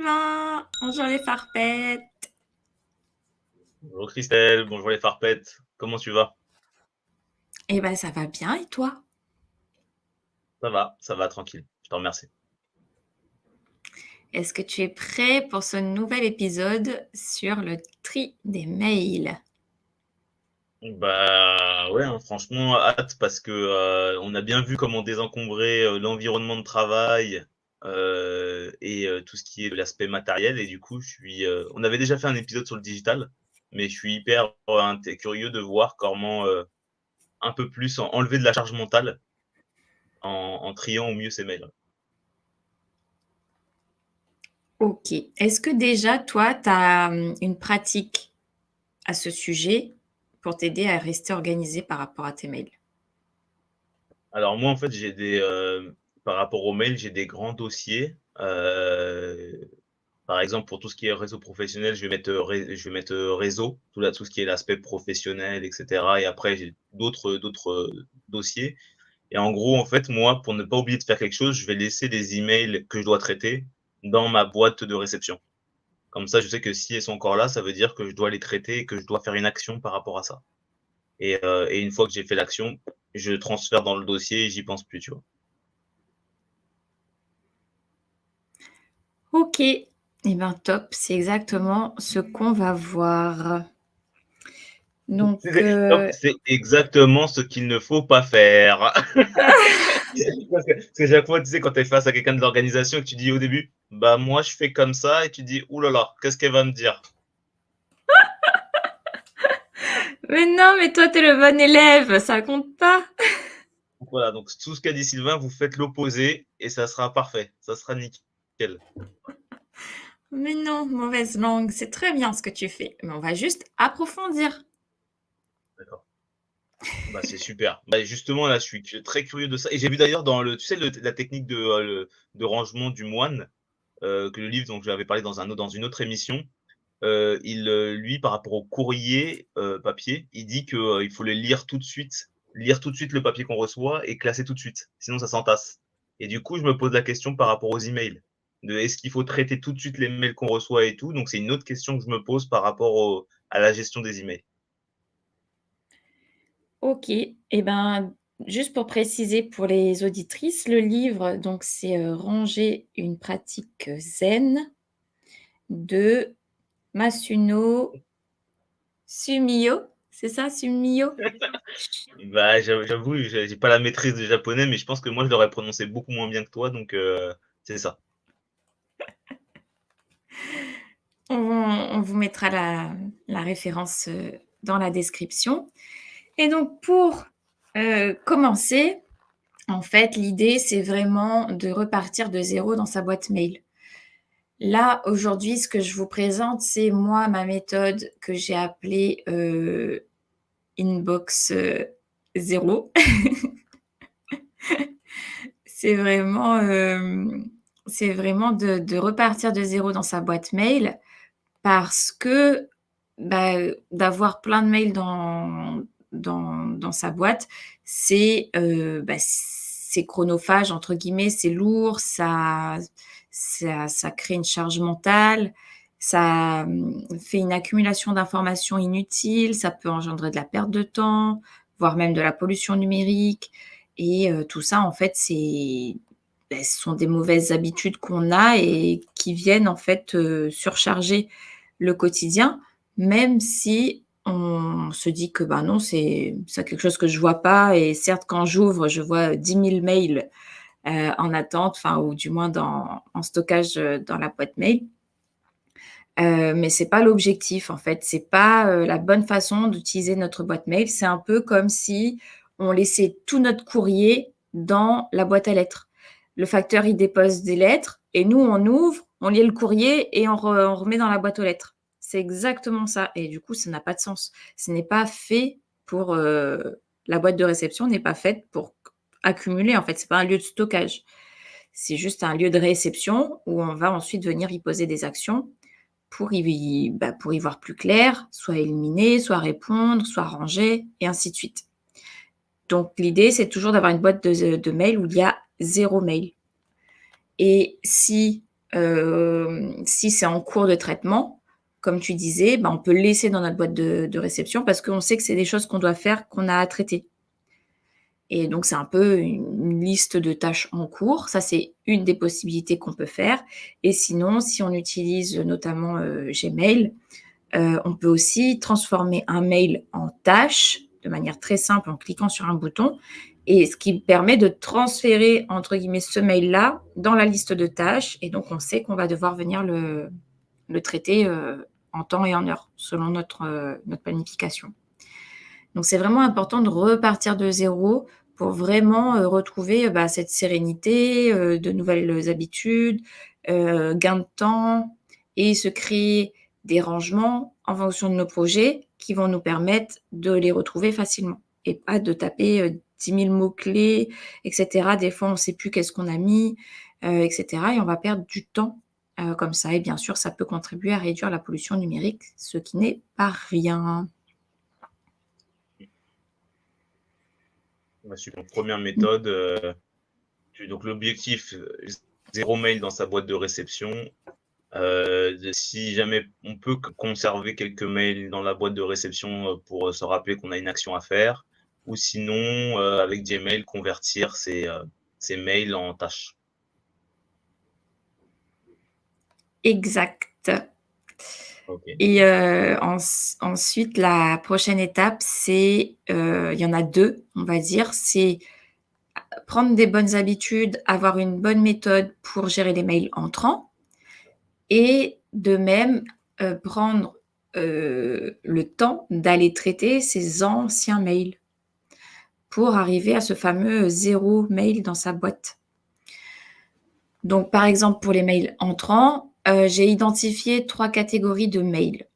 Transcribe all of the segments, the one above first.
Sylvain, bonjour les farpettes. Bonjour Christelle, bonjour les farpettes, comment tu vas? Eh ben ça va bien et toi? Ça va, tranquille, je te remercie. Est-ce que tu es prêt pour ce nouvel épisode sur le tri des mails? Bah ouais, hein, franchement, hâte parce que on a bien vu comment désencombrer l'environnement de travail tout ce qui est de l'aspect matériel et du coup, on avait déjà fait un épisode sur le digital, mais je suis hyper curieux de voir comment un peu plus enlever de la charge mentale en triant au mieux ces mails. Ok. Est-ce que déjà toi, tu as une pratique à ce sujet pour t'aider à rester organisé par rapport à tes mails? Alors moi, en fait, par rapport aux mails, j'ai des grands dossiers. Par exemple, pour tout ce qui est réseau professionnel, je vais mettre réseau, tout ce qui est l'aspect professionnel, etc. Et après, j'ai d'autres dossiers. Et en gros, en fait, moi, pour ne pas oublier de faire quelque chose, je vais laisser des emails que je dois traiter dans ma boîte de réception. Comme ça, je sais que si elles sont encore là, ça veut dire que je dois les traiter et que je dois faire une action par rapport à ça. Et une fois que j'ai fait l'action, je transfère dans le dossier et j'y pense plus, tu vois. Ok. Eh bien top, c'est exactement ce qu'on va voir. Donc, Hop, c'est exactement ce qu'il ne faut pas faire. Parce que chaque fois, tu sais, quand tu es face à quelqu'un de l'organisation et que tu dis au début, bah moi je fais comme ça, et tu dis, ouh là là, qu'est-ce qu'elle va me dire? mais non, mais toi, t'es le bon élève, ça compte pas. Donc voilà, donc tout ce qu'a dit Sylvain, vous faites l'opposé et ça sera parfait, ça sera nickel. Mais non, mauvaise langue, c'est très bien ce que tu fais. Mais on va juste approfondir. D'accord. Bah c'est super. Bah justement là, je suis très curieux de ça. Et j'ai vu d'ailleurs dans tu sais, la technique de rangement du moine, que le livre dont je l'avais parlé dans une autre émission. Lui, par rapport au courrier papier, il dit que il faut les lire tout de suite le papier qu'on reçoit et classer tout de suite, sinon ça s'entasse. Et du coup, je me pose la question par rapport aux emails, de est-ce qu'il faut traiter tout de suite les mails qu'on reçoit et tout. Donc c'est une autre question que je me pose par rapport à la gestion des emails. Ok, et ben juste pour préciser pour les auditrices, le livre, donc c'est Ranger une pratique zen de Masuno Sumio. C'est ça, Sumio? Bah, j'avoue, j'ai pas la maîtrise du japonais, mais je pense que moi je l'aurais prononcé beaucoup moins bien que toi, donc c'est ça. On vous mettra la référence dans la description. Et donc pour commencer, en fait, l'idée, c'est vraiment de repartir de zéro dans sa boîte mail. Là, aujourd'hui, ce que je vous présente, c'est moi, ma méthode que j'ai appelée Inbox zéro. C'est vraiment, c'est vraiment de repartir de zéro dans sa boîte mail parce que bah, d'avoir plein de mails dans sa boîte, c'est chronophage, entre guillemets, c'est lourd, ça crée une charge mentale, ça fait une accumulation d'informations inutiles, ça peut engendrer de la perte de temps, voire même de la pollution numérique. Et tout ça, en fait, ce sont des mauvaises habitudes qu'on a et qui viennent en fait surcharger le quotidien, même si on se dit que ben non, c'est quelque chose que je vois pas. Et certes, quand j'ouvre, je vois 10 000 mails en attente, enfin, ou du moins en stockage dans la boîte mail. Mais c'est pas l'objectif en fait. C'est pas la bonne façon d'utiliser notre boîte mail. C'est un peu comme si on laissait tout notre courrier dans la boîte à lettres. Le facteur, il dépose des lettres et nous, on ouvre, on lit le courrier et on remet dans la boîte aux lettres. C'est exactement ça. Et du coup, ça n'a pas de sens. Ce n'est pas fait pour la boîte de réception n'est pas faite pour accumuler. En fait, c'est pas un lieu de stockage. C'est juste un lieu de réception où on va ensuite venir y poser des actions pour y voir plus clair, soit éliminer, soit répondre, soit ranger, et ainsi de suite. Donc, l'idée, c'est toujours d'avoir une boîte de mail où il y a 0 mail. Et si Si c'est en cours de traitement, comme tu disais, on peut le laisser dans notre boîte de réception parce qu'on sait que c'est des choses qu'on doit faire, qu'on a à traiter. Et donc, c'est un peu une liste de tâches en cours. Ça, c'est une des possibilités qu'on peut faire. Et sinon, si on utilise notamment Gmail, on peut aussi transformer un mail en tâche de manière très simple en cliquant sur un bouton, et ce qui permet de transférer, entre guillemets, ce mail-là dans la liste de tâches. Et donc, on sait qu'on va devoir venir le traiter en temps et en heure, selon notre planification. Donc, c'est vraiment important de repartir de zéro pour vraiment retrouver cette sérénité, de nouvelles habitudes, gain de temps, et se créer des rangements en fonction de nos projets qui vont nous permettre de les retrouver facilement et pas de taper 10 000 mots-clés, etc. Des fois, on ne sait plus qu'est-ce qu'on a mis, etc. Et on va perdre du temps comme ça. Et bien sûr, ça peut contribuer à réduire la pollution numérique, ce qui n'est pas rien. Super. Première méthode, donc l'objectif, 0 mail dans sa boîte de réception. Si jamais on peut conserver quelques mails dans la boîte de réception pour se rappeler qu'on a une action à faire, ou sinon, avec Gmail, convertir ces mails en tâches. Exact. Okay. Et ensuite, la prochaine étape, c'est, il y en a 2, on va dire, c'est prendre des bonnes habitudes, avoir une bonne méthode pour gérer les mails entrants, et de même prendre le temps d'aller traiter ces anciens mails pour arriver à ce fameux 0 mail dans sa boîte. Donc, par exemple, pour les mails entrants, j'ai identifié 3 catégories de mails.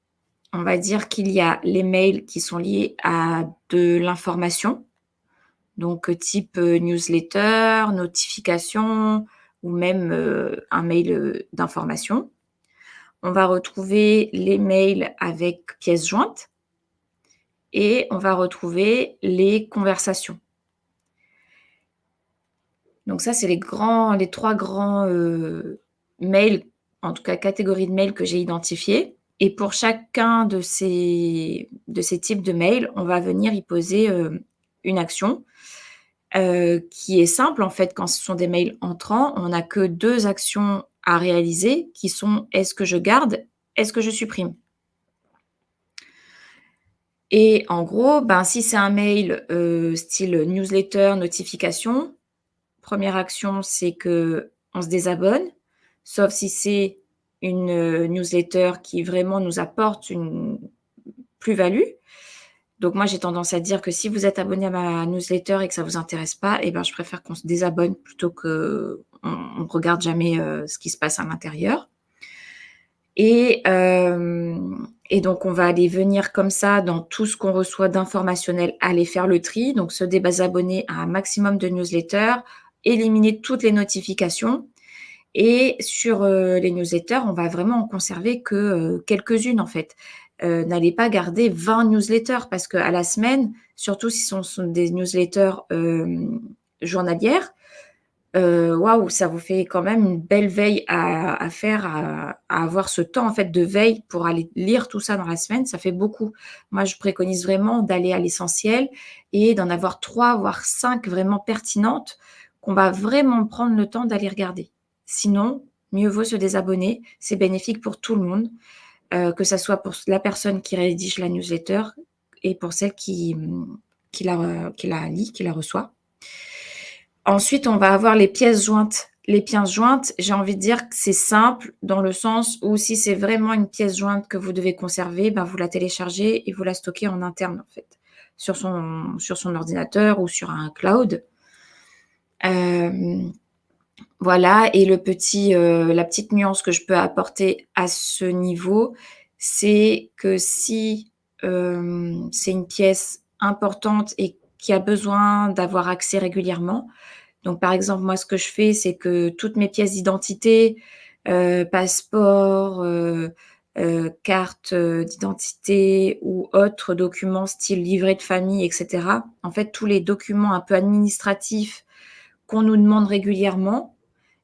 On va dire qu'il y a les mails qui sont liés à de l'information, donc type newsletter, notification, ou même un mail d'information. On va retrouver les mails avec pièces jointes et on va retrouver les conversations. Donc ça, c'est les 3 grands mails, en tout cas catégories de mails que j'ai identifiées. Et pour chacun de ces types de mails, on va venir y poser une action qui est simple. En fait, quand ce sont des mails entrants, on n'a que 2 actions à réaliser qui sont: est-ce que je garde? Est-ce que je supprime? Et en gros, si c'est un mail style newsletter, notification, première action, c'est qu'on se désabonne, sauf si c'est une newsletter qui vraiment nous apporte une plus-value. Donc moi, j'ai tendance à dire que si vous êtes abonné à ma newsletter et que ça ne vous intéresse pas, je préfère qu'on se désabonne plutôt qu'on ne regarde jamais ce qui se passe à l'intérieur. Et donc, on va aller venir comme ça dans tout ce qu'on reçoit d'informationnel, aller faire le tri, donc se désabonner à un maximum de newsletters, éliminer toutes les notifications. Et sur les newsletters, on va vraiment en conserver que quelques-unes en fait. N'allez pas garder 20 newsletters parce qu'à la semaine, surtout si ce sont des newsletters journalières, waouh, ça vous fait quand même une belle veille à faire, à avoir ce temps en fait de veille pour aller lire tout ça dans la semaine. Ça fait beaucoup. Moi, je préconise vraiment d'aller à l'essentiel et d'en avoir 3 voire 5 vraiment pertinentes qu'on va vraiment prendre le temps d'aller regarder. Sinon, mieux vaut se désabonner. C'est bénéfique pour tout le monde, que ça soit pour la personne qui rédige la newsletter et pour celle qui la lit, qui la reçoit. Ensuite, on va avoir les pièces jointes. Les pièces jointes, j'ai envie de dire que c'est simple dans le sens où si c'est vraiment une pièce jointe que vous devez conserver, vous la téléchargez et vous la stockez en interne en fait, sur son ordinateur ou sur un cloud. Voilà, et la petite nuance que je peux apporter à ce niveau, c'est que si c'est une pièce importante et qui a besoin d'avoir accès régulièrement, donc par exemple, moi ce que je fais, c'est que toutes mes pièces d'identité, passeport, carte d'identité ou autres documents style livret de famille, etc. En fait, tous les documents un peu administratifs qu'on nous demande régulièrement,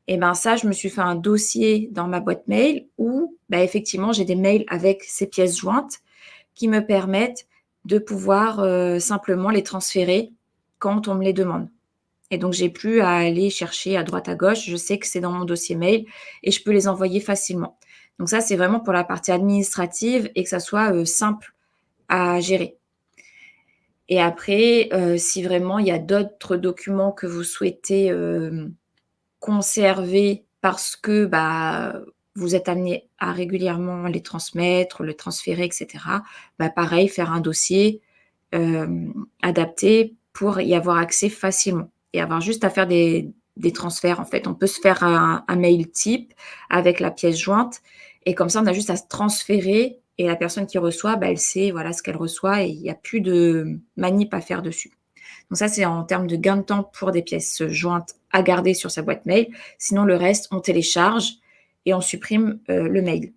Et ben ça, je me suis fait un dossier dans ma boîte mail où, bah, effectivement, j'ai des mails avec ces pièces jointes qui me permettent de pouvoir, simplement les transférer quand on me les demande. Et donc j'ai plus à aller chercher à droite à gauche. Je sais que c'est dans mon dossier mail et je peux les envoyer facilement. Donc ça, c'est vraiment pour la partie administrative et que ça soit, simple à gérer. Et après, si vraiment il y a d'autres documents que vous souhaitez, conserver parce que, bah, vous êtes amené à régulièrement les transmettre, le transférer et cetera, bah, pareil, faire un dossier, adapté pour y avoir accès facilement et avoir juste à faire des transferts, en fait. On peut se faire un mail type avec la pièce jointe et comme ça, on a juste à se transférer et la personne qui reçoit, bah, elle sait, voilà, ce qu'elle reçoit et il y a plus de manip à faire dessus. Donc ça, c'est en termes de gain de temps pour des pièces jointes à garder sur sa boîte mail. Sinon, le reste, on télécharge et on supprime, le mail.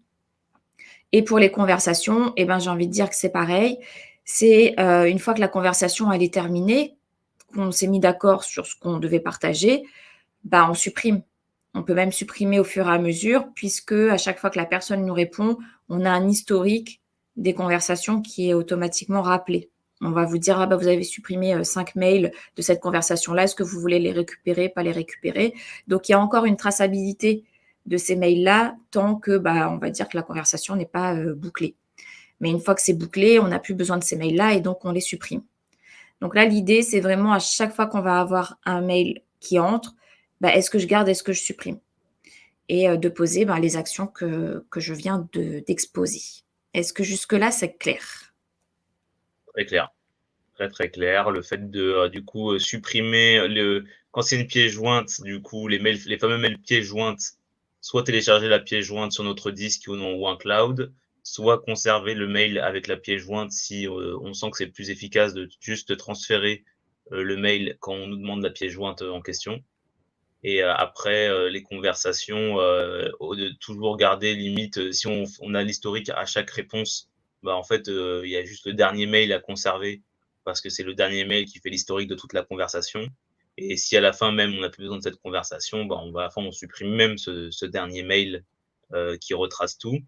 Et pour les conversations, eh ben, j'ai envie de dire que c'est pareil. C'est, une fois que la conversation elle est terminée, qu'on s'est mis d'accord sur ce qu'on devait partager, bah, on supprime. On peut même supprimer au fur et à mesure puisque à chaque fois que la personne nous répond, on a un historique des conversations qui est automatiquement rappelé. On va vous dire: «Ah bah, vous avez supprimé, 5 mails de cette conversation-là. Est-ce que vous voulez les récupérer, pas les récupérer?» Donc il y a encore une traçabilité de ces mails-là tant que, bah, on va dire que la conversation n'est pas, bouclée. Mais une fois que c'est bouclé, on n'a plus besoin de ces mails-là et donc on les supprime. Donc là, l'idée, c'est vraiment à chaque fois qu'on va avoir un mail qui entre, bah, est-ce que je garde, est-ce que je supprime? Et de poser, ben, les actions que je viens d'exposer. Est-ce que jusque-là, c'est clair? Très clair, très, très clair. Le fait de, du coup, supprimer le quand c'est une pièce jointe, du coup, les fameux mails pièces jointes, soit télécharger la pièce jointe sur notre disque ou un cloud, soit conserver le mail avec la pièce jointe si, on sent que c'est plus efficace de juste transférer, le mail quand on nous demande la pièce jointe, en question. Et après, les conversations, au de toujours garder limite, si on a l'historique à chaque réponse, bah, en fait, il y a juste le dernier mail à conserver parce que c'est le dernier mail qui fait l'historique de toute la conversation. Et si à la fin même, on n'a plus besoin de cette conversation, bah, à la fin, on supprime même ce dernier mail, qui retrace tout.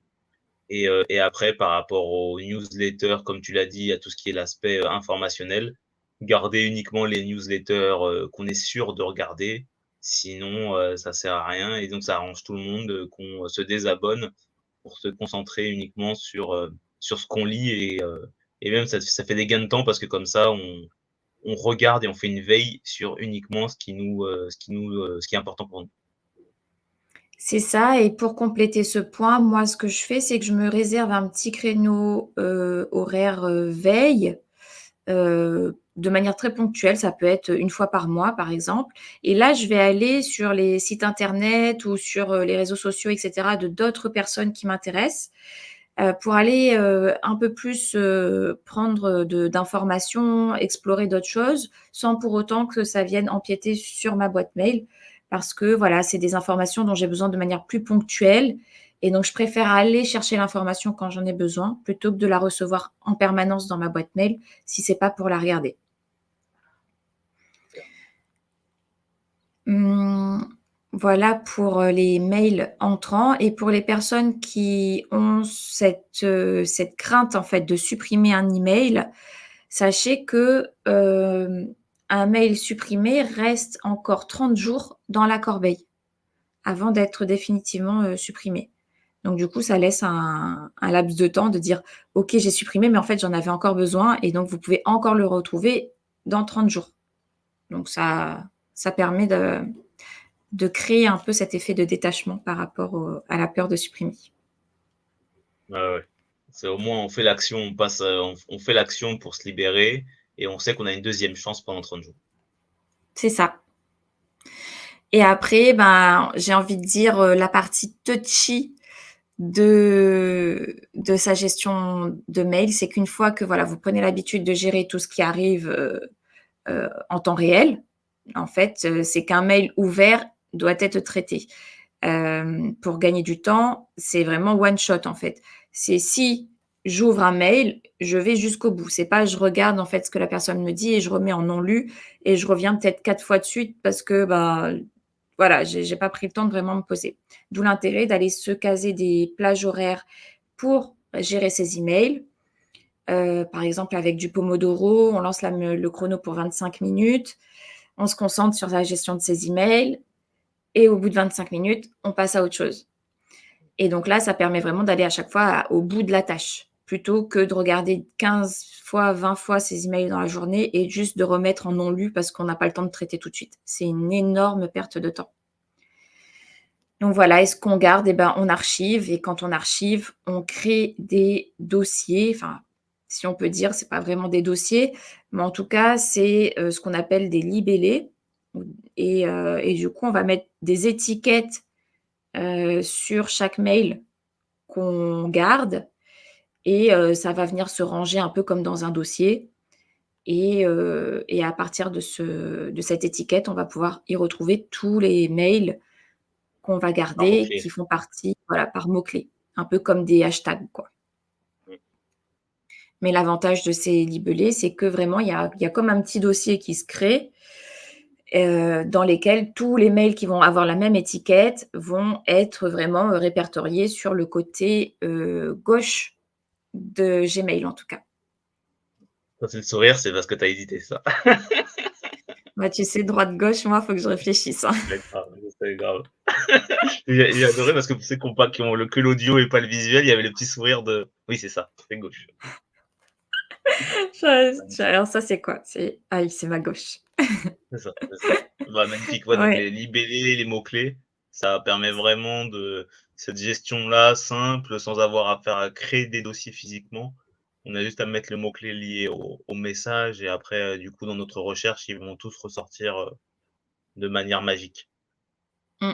Et après par rapport aux newsletters, comme tu l'as dit, à tout ce qui est l'aspect, informationnel, garder uniquement les newsletters, qu'on est sûr de regarder. Sinon, ça sert à rien et donc ça arrange tout le monde, qu'on se désabonne pour se concentrer uniquement sur ce qu'on lit et même ça fait des gains de temps parce que comme ça on regarde et on fait une veille sur uniquement ce qui est important pour nous. C'est ça et pour compléter ce point, moi, ce que je fais, c'est que je me réserve un petit créneau, horaire, veille, de manière très ponctuelle. Ça peut être une fois par mois, par exemple et là, je vais aller sur les sites internet ou sur, les réseaux sociaux et cetera de d'autres personnes qui m'intéressent, pour aller, un peu plus, prendre, d'informations, explorer d'autres choses, sans pour autant que ça vienne empiéter sur ma boîte mail. Parce que voilà, c'est des informations dont j'ai besoin de manière plus ponctuelle et donc je préfère aller chercher l'information quand j'en ai besoin, plutôt que de la recevoir en permanence dans ma boîte mail, si c'est pas pour la regarder. Mmh, voilà pour, les mails entrants et pour les personnes qui ont cette crainte, en fait, de supprimer un email, sachez que, un mail supprimé reste encore 30 jours dans la corbeille avant d'être définitivement, supprimé. Donc du coup, ça laisse un laps de temps de dire: «OK, j'ai supprimé, mais en fait, j'en avais encore besoin» et donc vous pouvez encore le retrouver dans 30 jours. Donc ça permet de créer un peu cet effet de détachement par rapport à la peur de supprimer. Ouais, ouais. C'est au moins on fait l'action, on passe, on fait l'action pour se libérer et on sait qu'on a une deuxième chance pendant 30 jours. C'est ça et après, ben, j'ai envie de dire, la partie touchy de sa gestion de mail, c'est qu'une fois que, voilà, vous prenez l'habitude de gérer tout ce qui arrive, en temps réel, en fait, c'est qu'un mail ouvert doit être traité. Pour gagner du temps, c'est vraiment one shot, en fait. C'est si j'ouvre un mail, je vais jusqu'au bout. C'est pas je regarde, en fait, ce que la personne me dit et je remets en non lu et je reviens peut-être 4 fois de suite parce que, bah, voilà, j'ai pas pris le temps de vraiment me poser. D'où l'intérêt d'aller se caser des plages horaires pour gérer ses emails. Par exemple, avec du pomodoro, on lance le chrono pour 25 minutes, on se concentre sur la gestion de ses emails et au bout de 25 minutes, on passe à autre chose. Et donc là, ça permet vraiment d'aller à chaque fois au bout de la tâche, plutôt que de regarder 15 fois, 20 fois ses emails dans la journée et juste de remettre en non lu parce qu'on n'a pas le temps de traiter tout de suite. C'est une énorme perte de temps. Donc voilà, et ce qu'on garde, eh ben, on archive, et quand on archive, on crée des dossiers. Enfin, si on peut dire, c'est pas vraiment des dossiers, mais en tout cas, c'est, ce qu'on appelle des libellés, et du coup, on va mettre des étiquettes, sur chaque mail qu'on garde, et ça va venir se ranger un peu comme dans un dossier, et à partir de cette étiquette, on va pouvoir y retrouver tous les mails qu'on va Par garder, qui mots-clés. font partie, voilà, par mots-clés, un peu comme des hashtags, quoi. Mmh. Mais l'avantage de ces libellés, c'est que vraiment il y a comme un petit dossier qui se crée, dans lesquels tous les mails qui vont avoir la même étiquette vont être vraiment, répertoriés sur le côté, gauche de Gmail, en tout cas. Quand c'est le sourire, c'est parce que tu as hésité, ça. Bah, tu sais, droite-gauche, moi, faut que je réfléchisse, hein. Je sais grave. J'ai adoré parce que pour ceux qui ont le que l'audio et pas le visuel, il y avait le petit sourire de oui, c'est ça, c'est gauche. Alors ça, c'est quoi? Ah oui, c'est ma gauche. C'est ça, c'est ça. Bah, magnifique, ouais, donc Ouais. les libellés, les mots-clés, ça permet vraiment de cette gestion-là simple, sans avoir à faire à créer des dossiers physiquement. On a juste à mettre le mot-clé lié au message et après, du coup, dans notre recherche, ils vont tous ressortir, de manière magique. Mmh.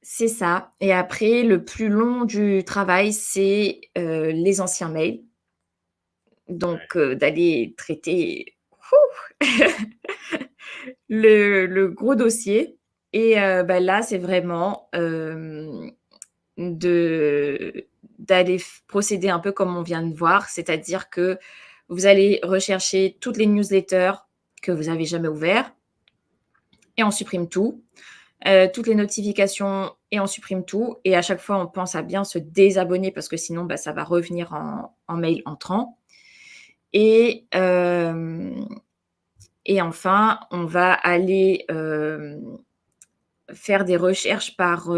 C'est ça, et après le plus long du travail, c'est, les anciens mails. Ouais. Donc d'aller traiter, ouh, le gros dossier, et bah, là, c'est vraiment, de d'aller procéder un peu comme on vient de voir. C'est-à-dire que vous allez rechercher toutes les newsletters que vous avez jamais ouvertes et on supprime tout. Toutes les notifications et on supprime tout, et à chaque fois, on pense à bien se désabonner parce que sinon, bah, ça va revenir en mail entrant, et enfin, on va aller, faire des recherches par,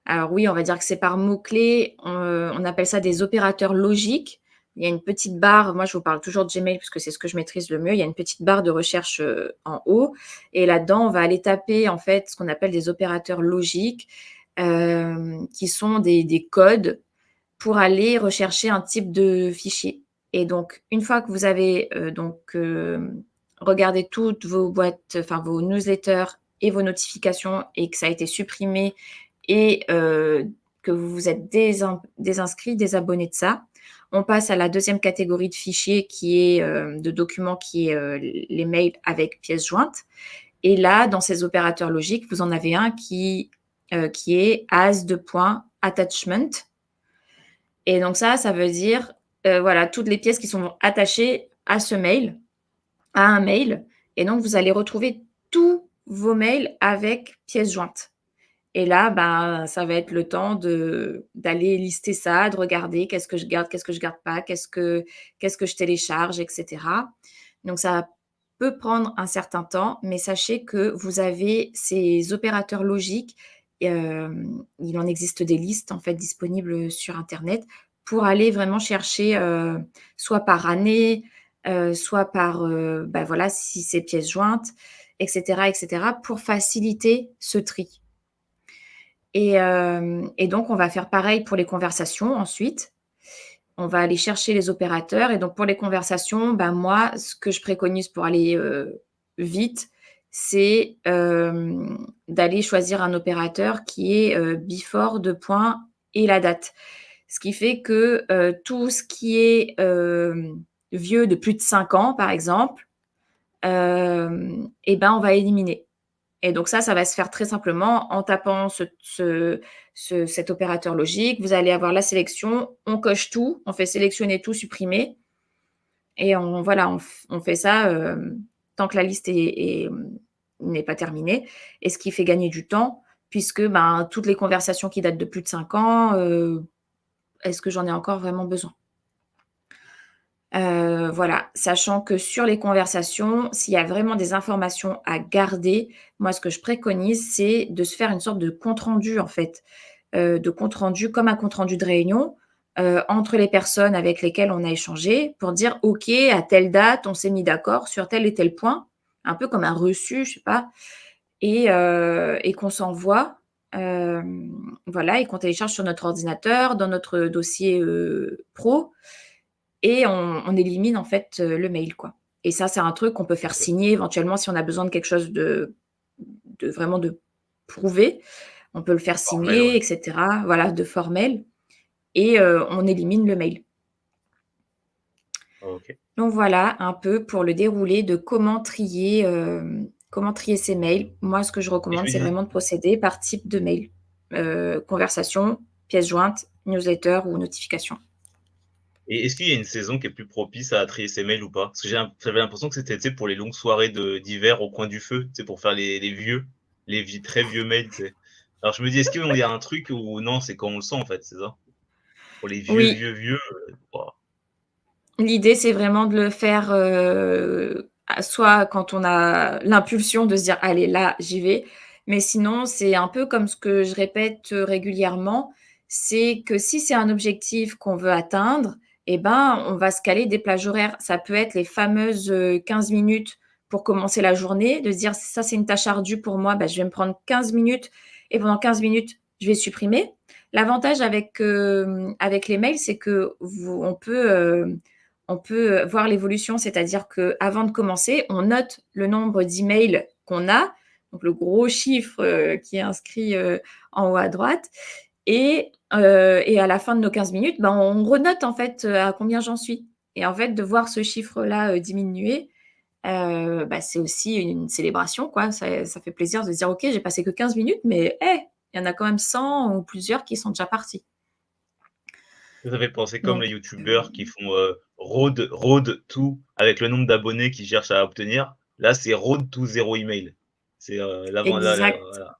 alors oui, on va dire que c'est par mots-clés, on appelle ça des opérateurs logiques. Il y a une petite barre, moi je vous parle toujours de Gmail parce que c'est ce que je maîtrise le mieux. Il y a une petite barre de recherche, en haut, et là-dedans, on va aller taper en fait ce qu'on appelle des opérateurs logiques, qui sont des codes pour aller rechercher un type de fichier. Et donc une fois que vous avez, regardé toutes vos boîtes, enfin vos newsletters et vos notifications, et que ça a été supprimé, et que vous vous êtes désinscrit, désabonné de ça, on passe à la deuxième catégorie de fichiers qui est, de documents, qui est, les mails avec pièces jointes, et là, dans ces opérateurs logiques, vous en avez un qui est as de point attachment, et donc ça veut dire, voilà, toutes les pièces qui sont attachées à ce mail, à un mail, et donc vous allez retrouver tous vos mails avec pièces jointes. Et là, ben, ça va être le temps d'aller lister ça, de regarder qu'est-ce que je garde pas, qu'est-ce que je télécharge, et cetera. Donc ça peut prendre un certain temps, mais sachez que vous avez ces opérateurs logiques, il en existe des listes, en fait, disponibles sur internet, pour aller vraiment chercher, soit par année, soit par, bah, voilà, si c'est pièces jointes, et cetera, pour faciliter ce tri. Et donc on va faire pareil pour les conversations ensuite. On va aller chercher les opérateurs, et donc pour les conversations, ben, moi, ce que je préconise pour aller, vite, c'est, d'aller choisir un opérateur qui est, before 2 points et la date. Ce qui fait que, tout ce qui est, vieux de plus de 5 ans, par exemple, et ben, on va éliminer. Et donc ça va se faire très simplement en tapant cet opérateur logique. Vous allez avoir la sélection, on coche tout, on fait sélectionner tout, supprimer, et on voilà, on fait ça, tant que la liste est, n'est pas terminé et ce qui fait gagner du temps puisque, toutes les conversations qui datent de plus de 5 ans, est-ce que j'en ai encore vraiment besoin? Voilà, sachant que sur les conversations, s'il y a vraiment des informations à garder, moi ce que je préconise, c'est de se faire une sorte de compte rendu en fait, de compte rendu comme un compte rendu de réunion, entre les personnes avec lesquelles on a échangé pour dire: «OK, à telle date, on s'est mis d'accord sur tel et tel point», un peu comme un reçu, je sais pas et qu'on s'envoie, voilà et qu'on télécharge sur notre ordinateur, dans notre dossier, pro et on élimine en fait, le mail, quoi et ça, c'est un truc qu'on peut faire OK. signer éventuellement si on a besoin de quelque chose de vraiment de prouvé. On peut le faire Formel, ouais. signer et cetera, voilà, de formel et on élimine le mail. OK. Donc voilà un peu pour le déroulé de comment trier ses mails. Moi, ce que je Et je recommande, me c'est disais vraiment de procéder par type de mail, conversation, pièce jointe, newsletter ou notification. et est-ce qu'il y a une saison qui est plus propice à trier ses mails ou pas? Parce que j'avais l'impression que c'était, tu sais, pour les longues soirées d'hiver au coin du feu, tu sais, pour faire les très vieux mails, tu sais? Alors je me dis: «Est-ce qu'il y a un truc ou non, c'est quand on le sent, en fait», c'est ça? Pour les vieux, Oui, vieux, vieux, waouh. l'idée, c'est vraiment de le faire, soit quand on a l'impulsion de se dire: «Allez, là, j'y vais», mais sinon, c'est un peu comme ce que je répète, régulièrement, c'est que si c'est un objectif qu'on veut atteindre et ben, on va se caler des plages horaires. Ça peut être les fameuses, 15 minutes pour commencer la journée, de se dire: «Ça, c'est une tâche ardue pour moi, bah, je vais me prendre 15 minutes et pendant 15 minutes, je vais supprimer». L'avantage avec les mails, c'est que vous on peut voir l'évolution, c'est-à-dire qu'avant de commencer, on note le nombre d'emails qu'on a, donc le gros chiffre, qui est inscrit, en haut à droite et à la fin de nos 15 minutes, on renote en fait, à combien j'en suis et en fait, de voir ce chiffre-là, diminuer, c'est aussi une célébration quoi. Ça fait plaisir de se dire: «OK, j'ai passé que 15 minutes mais il y en a quand même 100 ou plusieurs qui sont déjà partis». Ça fait penser comme les Donc youtubeurs qui font, road to avec le nombre d'abonnés qu'ils cherchent à obtenir. Là, c'est road to 0 email. C'est, l'avant la exact. voilà,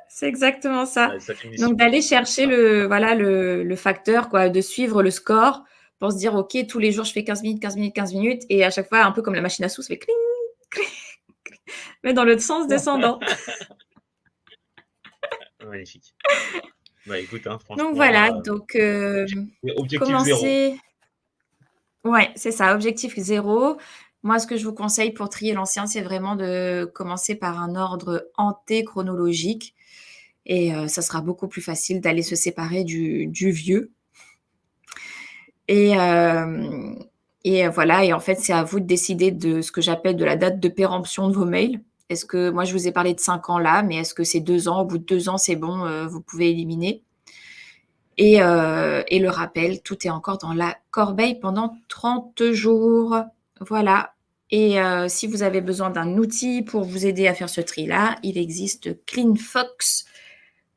C'est exactement ça. la sacrée mission. Donc d'aller chercher le facteur quoi, de suivre le score pour se dire: «OK, tous les jours je fais 15 minutes, 15 minutes, 15 minutes» et à chaque fois un peu comme la machine à sous, ça fait cling, cling, mais dans le sens descendant. Magnifique. Bah, écoute, hein, Donc franchement, voilà, donc objectif 0. commencer ouais, c'est ça, objectif 0. Moi, ce que je vous conseille pour trier l'ancien, c'est vraiment de commencer par un ordre antéchronologique et ça sera beaucoup plus facile d'aller se séparer du vieux. Et hem voilà et en fait, c'est à vous de décider de ce que j'appelle de la date de péremption de vos mails. Est-ce que moi, je vous ai parlé de 5 ans là, mais est-ce que c'est 2 ans? Au bout de 2 ans, c'est bon, vous pouvez éliminer et le rappel, tout est encore dans la corbeille pendant 30 jours. Voilà et si vous avez besoin d'un outil pour vous aider à faire ce tri-là, il existe CleanFox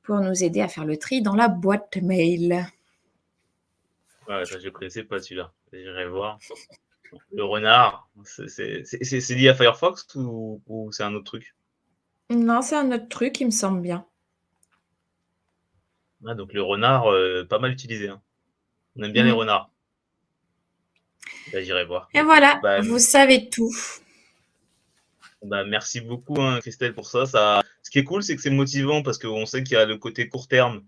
pour nous aider à faire le tri dans la boîte mail. Ouais, ça je connaissais pas celui-là. J'irai voir. Le renard, c'est lié à Firefox ou c'est un autre truc? Non, c'est un autre truc, il me semble bien. Ah donc le renard, pas mal utilisé, hein. On aime bien les Mmh. renards. Bah, j'irai voir. Et Écoute, voilà, vous savez tout. merci beaucoup, hein, Christelle, pour ça. Ce qui est cool, c'est que c'est motivant parce qu'on sait qu'il y a le côté court terme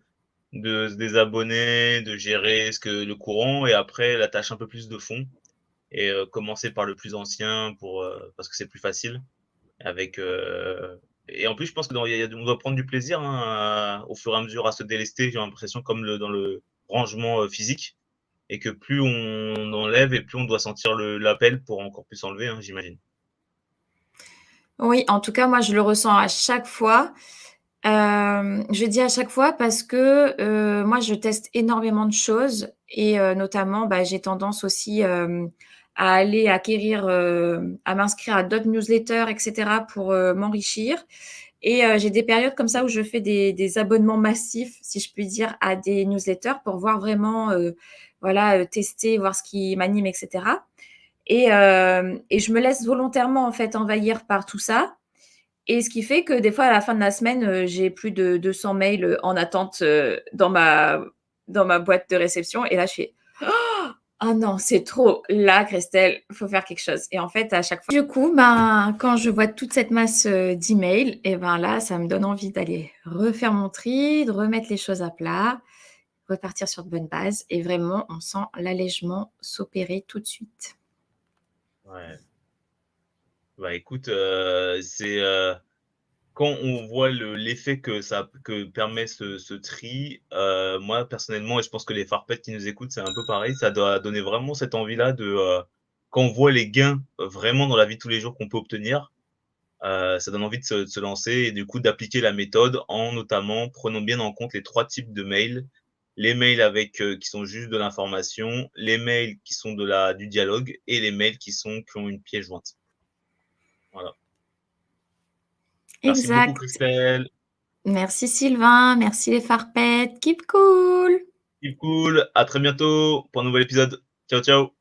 de se désabonner, de gérer ce que le courant et après la tâche un peu plus de fond et commencer par le plus ancien parce que c'est plus facile avec, et en plus, je pense que dans il y a on doit prendre du plaisir, hein, au fur et à mesure à se délester, j'ai l'impression comme dans le rangement, physique et que plus on enlève et plus on doit sentir l'appel pour encore plus enlever, hein, j'imagine. Oui, en tout cas, moi, je le ressens à chaque fois. Je dis à chaque fois parce que, moi, je teste énormément de choses et notamment, j'ai tendance aussi, à aller acquérir, à m'inscrire à d'autres newsletters et cetera pour, m'enrichir et j'ai des périodes comme ça où je fais des abonnements massifs, si je puis dire, à des newsletters pour voir vraiment, voilà, tester, voir ce qui m'anime et cetera et je me laisse volontairement, en fait, envahir par tout ça et ce qui fait que des fois, à la fin de la semaine, j'ai plus de 200 mails, en attente, dans ma boîte de réception et là, je fais: «Ah non, c'est trop. Là, Christelle, faut faire quelque chose» et en fait, à chaque fois du coup, ben, quand je vois toute cette masse, d'emails et ben, là, ça me donne envie d'aller refaire mon tri, de remettre les choses à plat, repartir sur de bonnes bases et vraiment, on sent l'allègement s'opérer tout de suite. Ouais. Bah, écoute, c'est, quand on voit l'effet que permet ce tri, moi personnellement et je pense que les farpets qui nous écoutent, c'est un peu pareil, ça doit donner vraiment cette envie-là de, quand on voit les gains, vraiment dans la vie de tous les jours qu'on peut obtenir, ça donne envie de se lancer et du coup d'appliquer la méthode en notamment prenant bien en compte les 3 types de mails. Les mails avec, qui sont juste de l'information, les mails qui sont du dialogue et les mails qui ont une pièce jointe. Voilà. Merci beaucoup Exact. Christelle. Merci Sylvain, merci les farpettes, keep cool! Keep cool, à très bientôt pour un nouvel épisode. Ciao, ciao.